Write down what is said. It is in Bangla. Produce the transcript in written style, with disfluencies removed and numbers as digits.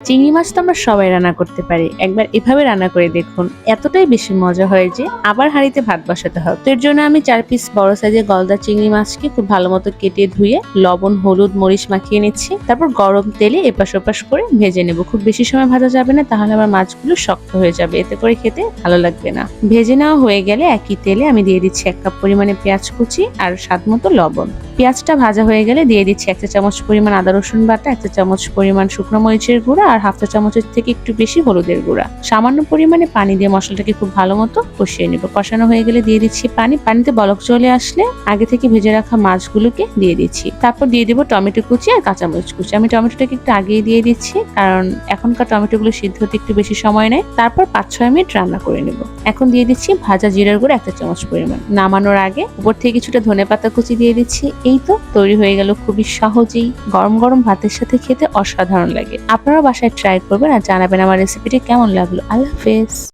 চিংড়ি মাছ তো আমরা সবাই রান্না করতে পারি। একবার এভাবে রান্না করে দেখুন। এতটাই বেশি মজা হয় যে আবার হাঁড়িতে ভাত বসাতে হবে। তো এর জন্য আমি ৪ পিস বড় সাইজের গলদা চিংড়ি মাছকে খুব ভালো মতো কেটে ধুয়ে লবণ, হলুদ, মরিচ মাখিয়ে নিচ্ছি। তারপর গরম তেলে এপাশ ওপাশ করে ভেজে নেব। খুব বেশি সময় ভাজা যাবে না, তাহলে আবার মাছগুলো শক্ত হয়ে যাবে। এতে করে খেতে ভালো লাগবে না। ভেজে নেওয়া হয়ে গেলে একই তেলে আমি দিয়ে দিচ্ছি ১ কাপ পরিমাণে পেঁয়াজ কুচি আর স্বাদ মতো লবণ। পেঁয়াজটা ভাজা হয়ে গেলে দিয়ে দিচ্ছি ১ চা চামচ পরিমাণ আদা রসুন বাটা, ১ চা চামচ পরিমাণ শুকনো মরিচের গুঁড়া আর ১/২ চা চামচের থেকে একটু বেশি হলুদের গুঁড়া। সামান্য পরিমাণে পানি দিয়ে মশলাটাকে খুব ভালো মতো কষিয়ে নেব। কষানো হয়ে গেলে দিয়ে দিচ্ছি পানি। পানিতে বলক চলে আসলে আগে থেকে ভেজে রাখা মাছগুলোকে দিয়ে দিচ্ছি। তারপর দিয়ে দেব টমেটো কুচি আর কাঁচামরিচ কুচি। আমি টমেটোটাকে একটু আগেই দিয়ে দিচ্ছি, কারণ এখনকার টমেটোগুলো সিদ্ধ হতে একটু বেশি সময় নেয়। তারপর ৫-৬ মিনিট রান্না করে নেব। এখন দিয়ে দিচ্ছি ভাজা জিরার গুঁড়া ১ চা চামচ পরিমাণ। নামানোর আগে উপর থেকে কিছুটা ধনেপাতা কুচি দিয়ে দিচ্ছি। এই তো তৈরি হয়ে গেল খুবই সহজেই গরম গরম ভাতের সাথে খেতে অসাধারণ লাগে। আপনারাও বাসায় ট্রাই করবেন আর জানাবেন আমার রেসিপিটি কেমন লাগলো। আল্লাহ হাফেজ।